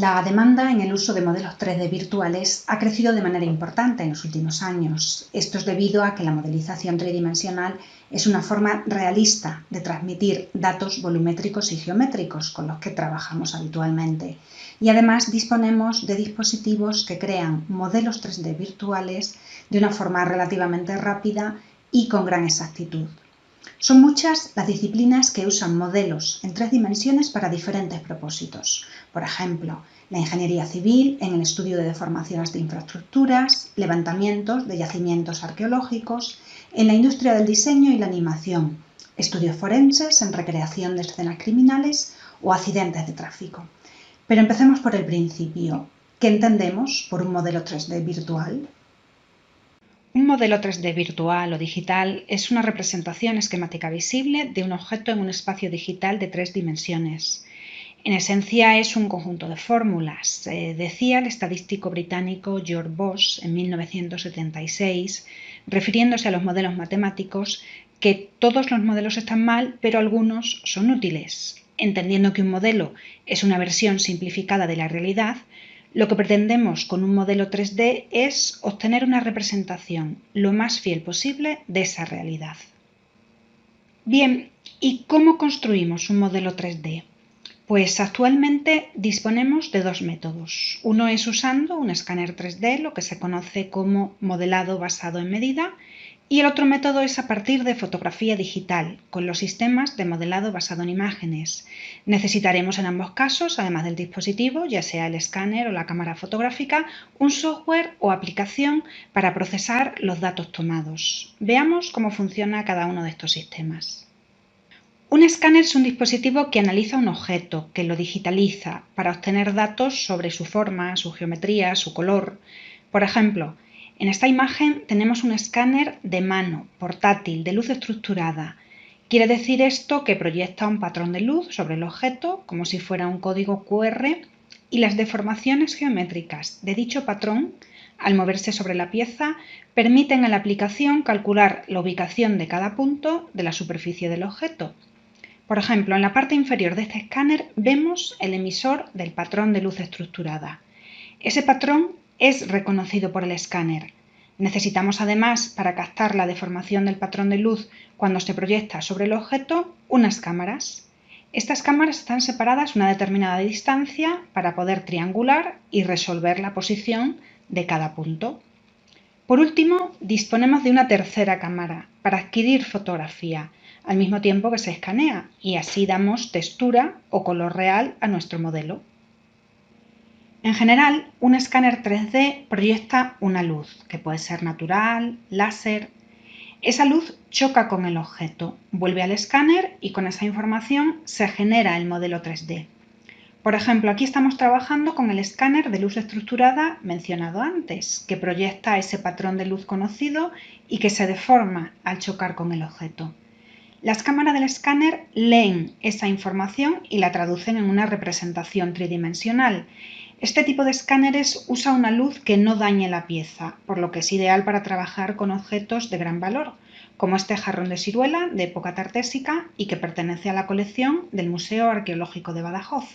La demanda en el uso de modelos 3D virtuales ha crecido de manera importante en los últimos años. Esto es debido a que la modelización tridimensional es una forma realista de transmitir datos volumétricos y geométricos con los que trabajamos habitualmente. Y además disponemos de dispositivos que crean modelos 3D virtuales de una forma relativamente rápida y con gran exactitud. Son muchas las disciplinas que usan modelos en 3 dimensiones para diferentes propósitos. Por ejemplo, la ingeniería civil en el estudio de deformaciones de infraestructuras, levantamientos de yacimientos arqueológicos, en la industria del diseño y la animación, estudios forenses en recreación de escenas criminales o accidentes de tráfico. Pero empecemos por el principio. ¿Qué entendemos por un modelo 3D virtual? Un modelo 3D virtual o digital es una representación esquemática visible de un objeto en un espacio digital de 3 dimensiones. En esencia es un conjunto de fórmulas. Decía el estadístico británico George Box en 1976, refiriéndose a los modelos matemáticos, que todos los modelos están mal, pero algunos son útiles. Entendiendo que un modelo es una versión simplificada de la realidad, lo que pretendemos con un modelo 3D es obtener una representación lo más fiel posible de esa realidad. Bien, ¿y cómo construimos un modelo 3D? Pues actualmente disponemos de 2 métodos. Uno es usando un escáner 3D, lo que se conoce como modelado basado en medida, y el otro método es a partir de fotografía digital, con los sistemas de modelado basado en imágenes. Necesitaremos en ambos casos, además del dispositivo, ya sea el escáner o la cámara fotográfica, un software o aplicación para procesar los datos tomados. Veamos cómo funciona cada uno de estos sistemas. Un escáner es un dispositivo que analiza un objeto, que lo digitaliza para obtener datos sobre su forma, su geometría, su color. Por ejemplo, en esta imagen tenemos un escáner de mano, portátil, de luz estructurada. Quiere decir esto que proyecta un patrón de luz sobre el objeto, como si fuera un código QR, y las deformaciones geométricas de dicho patrón, al moverse sobre la pieza, permiten a la aplicación calcular la ubicación de cada punto de la superficie del objeto. Por ejemplo, en la parte inferior de este escáner vemos el emisor del patrón de luz estructurada. Ese patrón es reconocido por el escáner. Necesitamos además, para captar la deformación del patrón de luz cuando se proyecta sobre el objeto, unas cámaras. Estas cámaras están separadas a una determinada distancia para poder triangular y resolver la posición de cada punto. Por último, disponemos de una tercera cámara para adquirir fotografía, al mismo tiempo que se escanea, y así damos textura o color real a nuestro modelo. En general, un escáner 3D proyecta una luz, que puede ser natural, láser. Esa luz choca con el objeto, vuelve al escáner y con esa información se genera el modelo 3D. Por ejemplo, aquí estamos trabajando con el escáner de luz estructurada mencionado antes, que proyecta ese patrón de luz conocido y que se deforma al chocar con el objeto. Las cámaras del escáner leen esa información y la traducen en una representación tridimensional. Este tipo de escáneres usa una luz que no dañe la pieza, por lo que es ideal para trabajar con objetos de gran valor, como este jarrón de ciruela de época tartésica y que pertenece a la colección del Museo Arqueológico de Badajoz.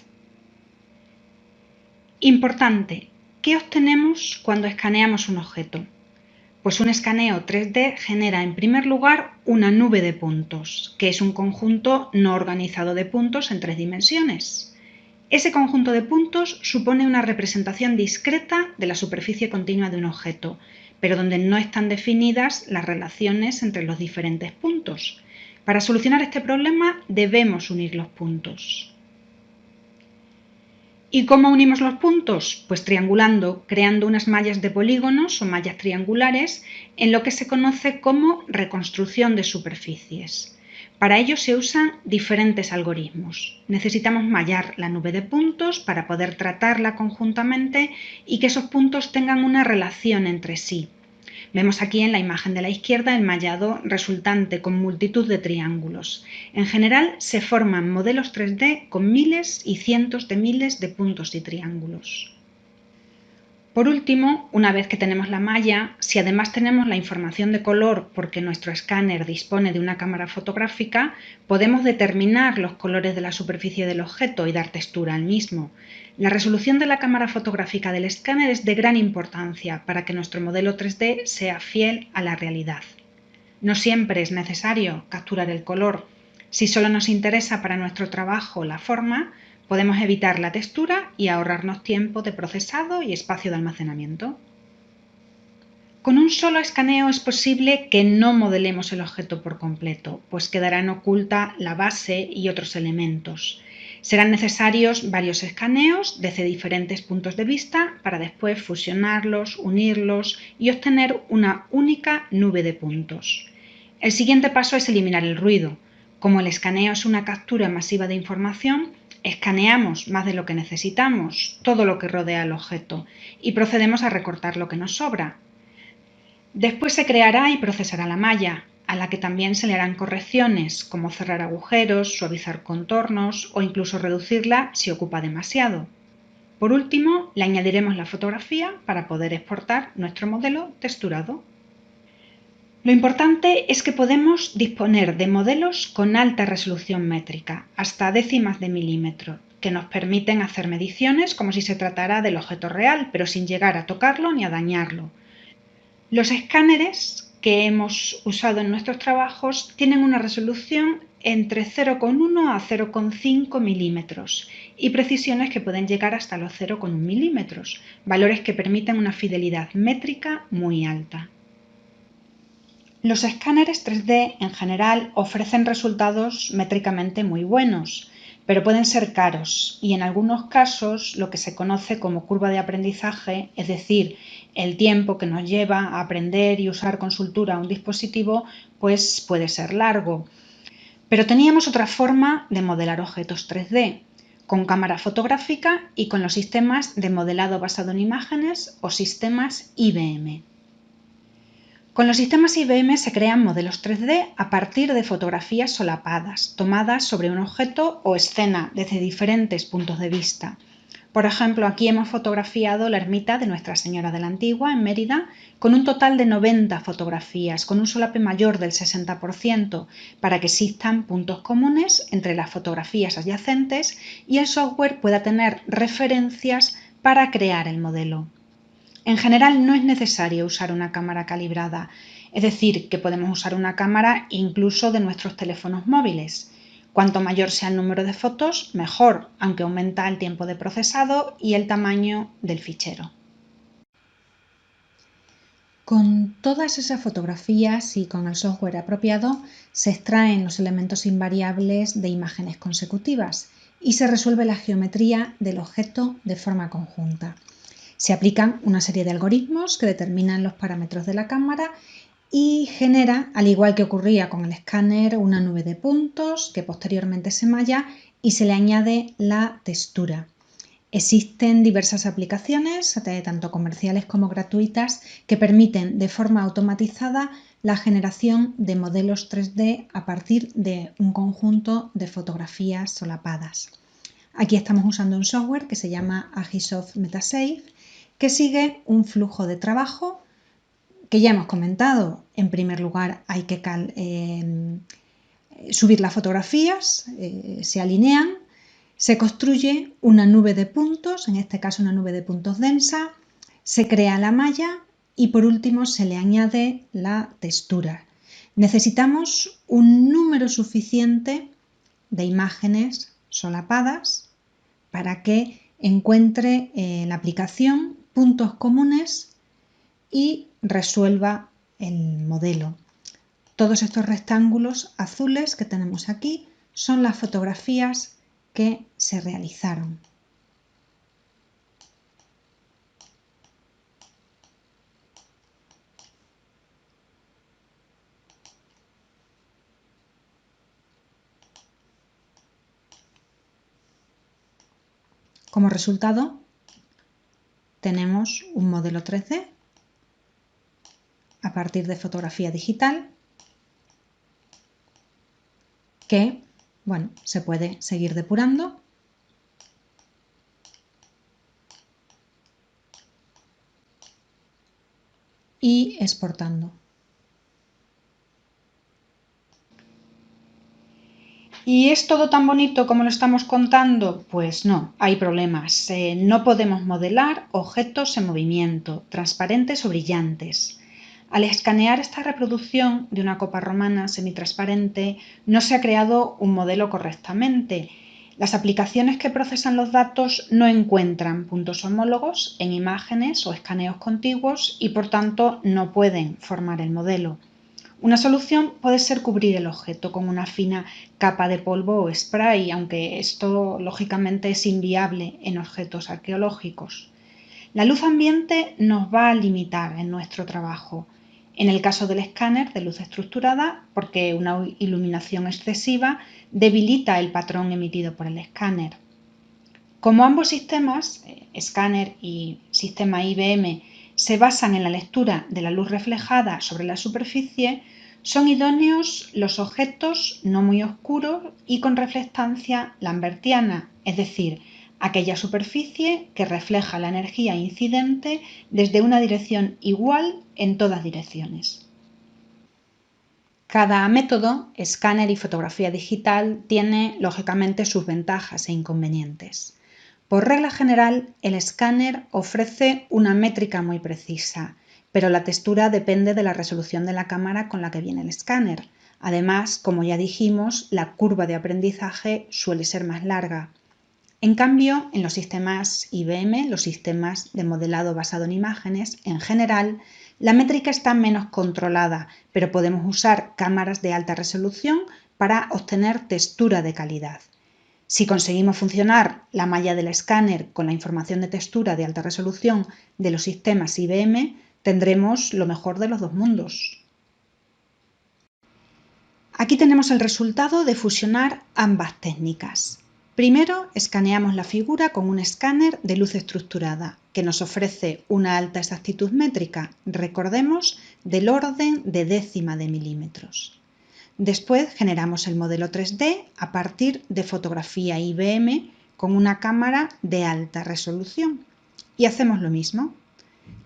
Importante, ¿qué obtenemos cuando escaneamos un objeto? Pues un escaneo 3D genera en primer lugar una nube de puntos, que es un conjunto no organizado de puntos en 3 dimensiones. Ese conjunto de puntos supone una representación discreta de la superficie continua de un objeto, pero donde no están definidas las relaciones entre los diferentes puntos. Para solucionar este problema debemos unir los puntos. ¿Y cómo unimos los puntos? Pues triangulando, creando unas mallas de polígonos o mallas triangulares en lo que se conoce como reconstrucción de superficies. Para ello se usan diferentes algoritmos. Necesitamos mallar la nube de puntos para poder tratarla conjuntamente y que esos puntos tengan una relación entre sí. Vemos aquí en la imagen de la izquierda el mallado resultante con multitud de triángulos. En general se forman modelos 3D con miles y cientos de miles de puntos y triángulos. Por último, una vez que tenemos la malla, si además tenemos la información de color porque nuestro escáner dispone de una cámara fotográfica, podemos determinar los colores de la superficie del objeto y dar textura al mismo. La resolución de la cámara fotográfica del escáner es de gran importancia para que nuestro modelo 3D sea fiel a la realidad. No siempre es necesario capturar el color. Si solo nos interesa para nuestro trabajo la forma, podemos evitar la textura y ahorrarnos tiempo de procesado y espacio de almacenamiento. Con un solo escaneo es posible que no modelemos el objeto por completo, pues quedarán oculta la base y otros elementos. Serán necesarios varios escaneos desde diferentes puntos de vista para después fusionarlos, unirlos y obtener una única nube de puntos. El siguiente paso es eliminar el ruido. Como el escaneo es una captura masiva de información, escaneamos más de lo que necesitamos, todo lo que rodea el objeto, y procedemos a recortar lo que nos sobra. Después se creará y procesará la malla, a la que también se le harán correcciones, como cerrar agujeros, suavizar contornos o incluso reducirla si ocupa demasiado. Por último, le añadiremos la fotografía para poder exportar nuestro modelo texturado. Lo importante es que podemos disponer de modelos con alta resolución métrica, hasta décimas de milímetro, que nos permiten hacer mediciones como si se tratara del objeto real, pero sin llegar a tocarlo ni a dañarlo. Los escáneres que hemos usado en nuestros trabajos tienen una resolución entre 0,1 a 0,5 milímetros y precisiones que pueden llegar hasta los 0,1 milímetros, valores que permiten una fidelidad métrica muy alta. Los escáneres 3D en general ofrecen resultados métricamente muy buenos, pero pueden ser caros y en algunos casos lo que se conoce como curva de aprendizaje, es decir, el tiempo que nos lleva a aprender y usar con soltura un dispositivo, pues puede ser largo. Pero teníamos otra forma de modelar objetos 3D, con cámara fotográfica y con los sistemas de modelado basado en imágenes o sistemas IBM. Con los sistemas IBM se crean modelos 3D a partir de fotografías solapadas, tomadas sobre un objeto o escena desde diferentes puntos de vista. Por ejemplo, aquí hemos fotografiado la ermita de Nuestra Señora de la Antigua, en Mérida, con un total de 90 fotografías, con un solape mayor del 60%, para que existan puntos comunes entre las fotografías adyacentes y el software pueda tener referencias para crear el modelo. En general no es necesario usar una cámara calibrada, es decir, que podemos usar una cámara incluso de nuestros teléfonos móviles. Cuanto mayor sea el número de fotos, mejor, aunque aumenta el tiempo de procesado y el tamaño del fichero. Con todas esas fotografías y con el software apropiado, se extraen los elementos invariables de imágenes consecutivas y se resuelve la geometría del objeto de forma conjunta. Se aplican una serie de algoritmos que determinan los parámetros de la cámara y genera, al igual que ocurría con el escáner, una nube de puntos que posteriormente se malla y se le añade la textura. Existen diversas aplicaciones, tanto comerciales como gratuitas, que permiten de forma automatizada la generación de modelos 3D a partir de un conjunto de fotografías solapadas. Aquí estamos usando un software que se llama Agisoft Metasafe, que sigue un flujo de trabajo que ya hemos comentado. En primer lugar hay que subir las fotografías, se alinean, se construye una nube de puntos, en este caso una nube de puntos densa, se crea la malla y por último se le añade la textura. Necesitamos un número suficiente de imágenes solapadas para que encuentre la aplicación puntos comunes y resuelva el modelo. Todos estos rectángulos azules que tenemos aquí son las fotografías que se realizaron. Como resultado, tenemos un modelo 3D a partir de fotografía digital que, se puede seguir depurando y exportando. ¿Y es todo tan bonito como lo estamos contando? Pues no, hay problemas. No podemos modelar objetos en movimiento, transparentes o brillantes. Al escanear esta reproducción de una copa romana semitransparente, no se ha creado un modelo correctamente. Las aplicaciones que procesan los datos no encuentran puntos homólogos en imágenes o escaneos contiguos y por tanto no pueden formar el modelo. Una solución puede ser cubrir el objeto con una fina capa de polvo o spray, aunque esto lógicamente es inviable en objetos arqueológicos. La luz ambiente nos va a limitar en nuestro trabajo. En el caso del escáner de luz estructurada, porque una iluminación excesiva debilita el patrón emitido por el escáner. Como ambos sistemas, escáner y sistema IBM, se basan en la lectura de la luz reflejada sobre la superficie, son idóneos los objetos no muy oscuros y con reflectancia lambertiana, es decir, aquella superficie que refleja la energía incidente desde una dirección igual en todas direcciones. Cada método, escáner y fotografía digital, tiene lógicamente sus ventajas e inconvenientes. Por regla general, el escáner ofrece una métrica muy precisa, pero la textura depende de la resolución de la cámara con la que viene el escáner. Además, como ya dijimos, la curva de aprendizaje suele ser más larga. En cambio, en los sistemas IBM, los sistemas de modelado basado en imágenes, en general, la métrica está menos controlada, pero podemos usar cámaras de alta resolución para obtener textura de calidad. Si conseguimos funcionar la malla del escáner con la información de textura de alta resolución de los sistemas IBM, tendremos lo mejor de los dos mundos. Aquí tenemos el resultado de fusionar ambas técnicas. Primero, escaneamos la figura con un escáner de luz estructurada, que nos ofrece una alta exactitud métrica, recordemos, del orden de décima de milímetros. Después generamos el modelo 3D a partir de fotografía IBM con una cámara de alta resolución. Y hacemos lo mismo.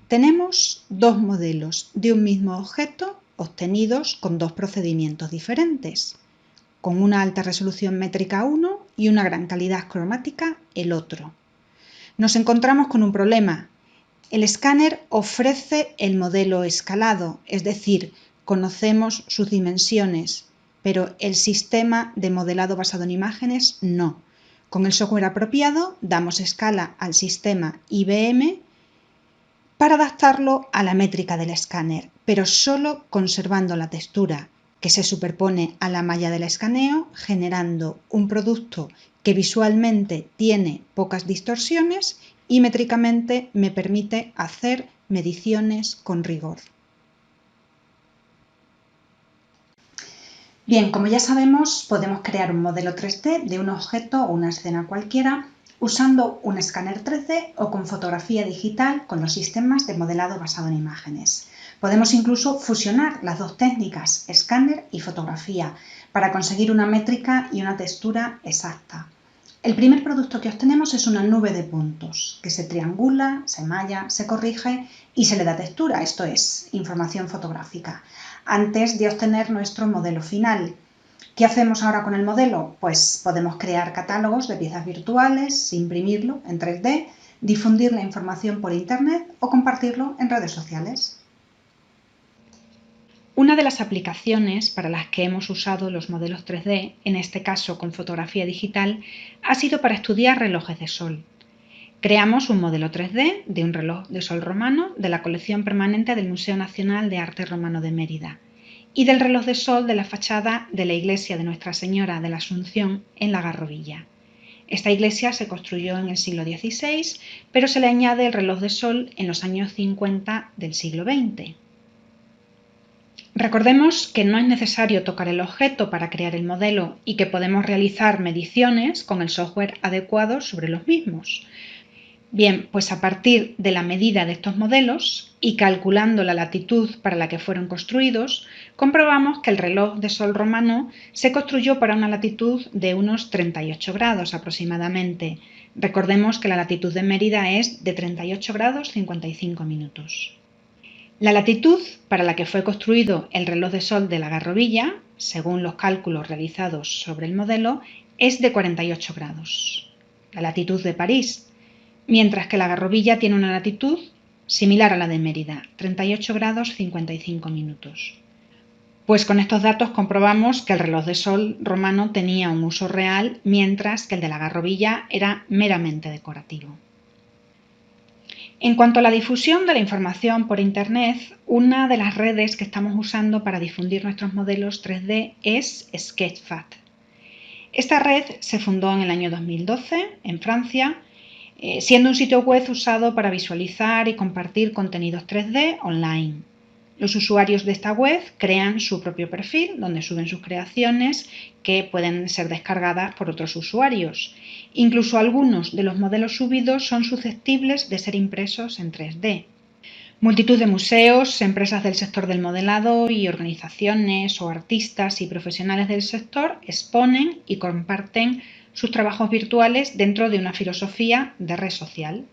Tenemos dos modelos de un mismo objeto obtenidos con dos procedimientos diferentes, con una alta resolución métrica uno y una gran calidad cromática el otro. Nos encontramos con un problema. El escáner ofrece el modelo escalado, es decir, conocemos sus dimensiones, pero el sistema de modelado basado en imágenes no. Con el software apropiado damos escala al sistema IBM para adaptarlo a la métrica del escáner, pero solo conservando la textura que se superpone a la malla del escaneo, generando un producto que visualmente tiene pocas distorsiones y métricamente me permite hacer mediciones con rigor. Bien, como ya sabemos, podemos crear un modelo 3D de un objeto o una escena cualquiera usando un escáner 3D o con fotografía digital con los sistemas de modelado basado en imágenes. Podemos incluso fusionar las dos técnicas, escáner y fotografía, para conseguir una métrica y una textura exacta. El primer producto que obtenemos es una nube de puntos, que se triangula, se malla, se corrige y se le da textura, esto es, información fotográfica, antes de obtener nuestro modelo final. ¿Qué hacemos ahora con el modelo? Pues podemos crear catálogos de piezas virtuales, imprimirlo en 3D, difundir la información por Internet o compartirlo en redes sociales. Una de las aplicaciones para las que hemos usado los modelos 3D, en este caso con fotografía digital, ha sido para estudiar relojes de sol. Creamos un modelo 3D de un reloj de sol romano de la colección permanente del Museo Nacional de Arte Romano de Mérida y del reloj de sol de la fachada de la iglesia de Nuestra Señora de la Asunción en La Garrovilla. Esta iglesia se construyó en el siglo XVI, pero se le añade el reloj de sol en los años 50 del siglo XX. Recordemos que no es necesario tocar el objeto para crear el modelo y que podemos realizar mediciones con el software adecuado sobre los mismos. Bien, pues a partir de la medida de estos modelos y calculando la latitud para la que fueron construidos, comprobamos que el reloj de sol romano se construyó para una latitud de unos 38 grados aproximadamente. Recordemos que la latitud de Mérida es de 38 grados 55 minutos. La latitud para la que fue construido el reloj de sol de la Garrovilla, según los cálculos realizados sobre el modelo, es de 48 grados, la latitud de París, mientras que la Garrovilla tiene una latitud similar a la de Mérida, 38 grados 55 minutos. Pues con estos datos comprobamos que el reloj de sol romano tenía un uso real, mientras que el de la Garrovilla era meramente decorativo. En cuanto a la difusión de la información por Internet, una de las redes que estamos usando para difundir nuestros modelos 3D es Sketchfab. Esta red se fundó en el año 2012 en Francia, siendo un sitio web usado para visualizar y compartir contenidos 3D online. Los usuarios de esta web crean su propio perfil donde suben sus creaciones que pueden ser descargadas por otros usuarios. Incluso algunos de los modelos subidos son susceptibles de ser impresos en 3D. Multitud de museos, empresas del sector del modelado y organizaciones o artistas y profesionales del sector exponen y comparten sus trabajos virtuales dentro de una filosofía de red social.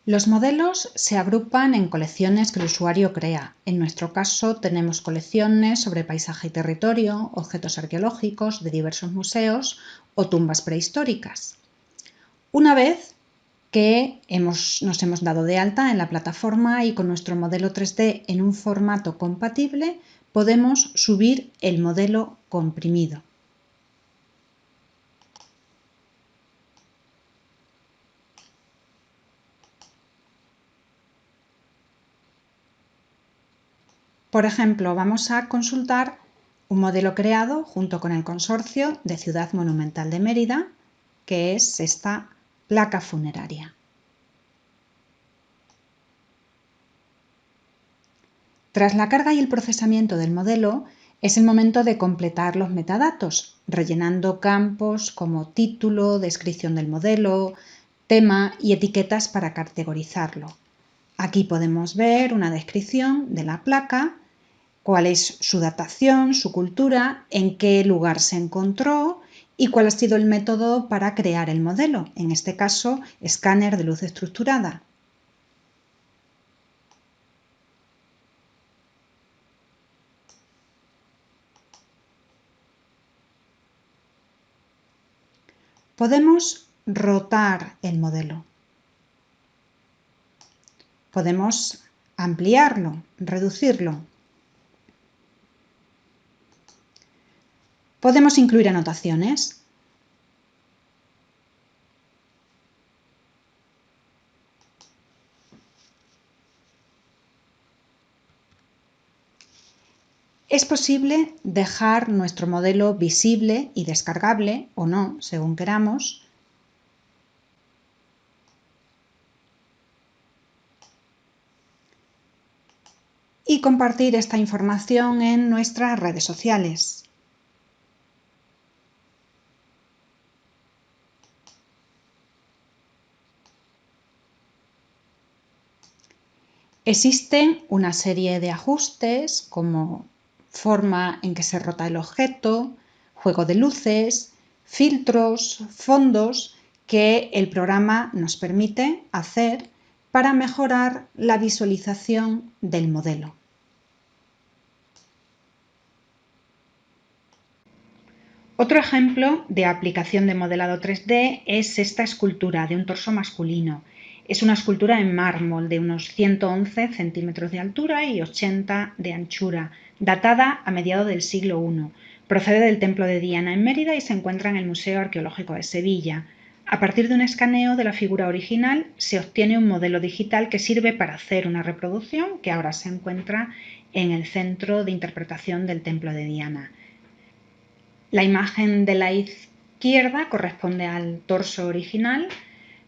Los modelos se agrupan en colecciones que el usuario crea. En nuestro caso tenemos colecciones sobre paisaje y territorio, objetos arqueológicos de diversos museos o tumbas prehistóricas. Una vez que nos hemos dado de alta en la plataforma y con nuestro modelo 3D en un formato compatible, podemos subir el modelo comprimido. Por ejemplo, vamos a consultar un modelo creado junto con el Consorcio de Ciudad Monumental de Mérida, que es esta placa funeraria. Tras la carga y el procesamiento del modelo, es el momento de completar los metadatos, rellenando campos como título, descripción del modelo, tema y etiquetas para categorizarlo. Aquí podemos ver una descripción de la placa, cuál es su datación, su cultura, en qué lugar se encontró y cuál ha sido el método para crear el modelo, en este caso, escáner de luz estructurada. Podemos rotar el modelo. Podemos ampliarlo, reducirlo. Podemos incluir anotaciones. Es posible dejar nuestro modelo visible y descargable o no, según queramos. Y compartir esta información en nuestras redes sociales. Existen una serie de ajustes como forma en que se rota el objeto, juego de luces, filtros, fondos que el programa nos permite hacer para mejorar la visualización del modelo. Otro ejemplo de aplicación de modelado 3D es esta escultura de un torso masculino. Es una escultura en mármol de unos 111 centímetros de altura y 80 de anchura, datada a mediados del siglo I. Procede del Templo de Diana en Mérida y se encuentra en el Museo Arqueológico de Sevilla. A partir de un escaneo de la figura original se obtiene un modelo digital que sirve para hacer una reproducción que ahora se encuentra en el Centro de Interpretación del Templo de Diana. La imagen de la izquierda corresponde al torso original,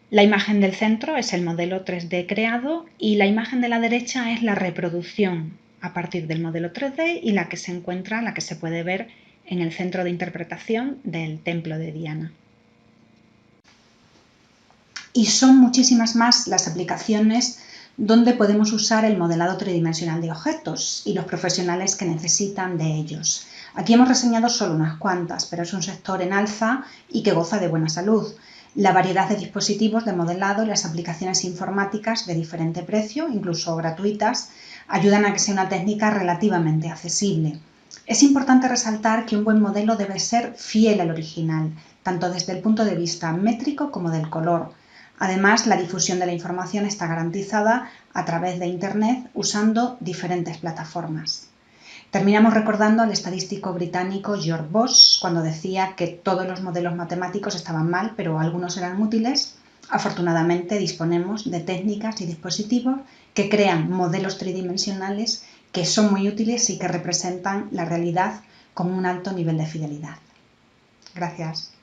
la imagen del centro es el modelo 3D creado y la imagen de la derecha es la reproducción a partir del modelo 3D y la que se puede ver en el centro de interpretación del Templo de Diana. Y son muchísimas más las aplicaciones donde podemos usar el modelado tridimensional de objetos y los profesionales que necesitan de ellos. Aquí hemos reseñado solo unas cuantas, pero es un sector en alza y que goza de buena salud. La variedad de dispositivos de modelado y las aplicaciones informáticas de diferente precio, incluso gratuitas, ayudan a que sea una técnica relativamente accesible. Es importante resaltar que un buen modelo debe ser fiel al original, tanto desde el punto de vista métrico como del color. Además, la difusión de la información está garantizada a través de Internet usando diferentes plataformas. Terminamos recordando al estadístico británico George Box cuando decía que todos los modelos matemáticos estaban mal, pero algunos eran útiles. Afortunadamente disponemos de técnicas y dispositivos que crean modelos tridimensionales que son muy útiles y que representan la realidad con un alto nivel de fidelidad. Gracias.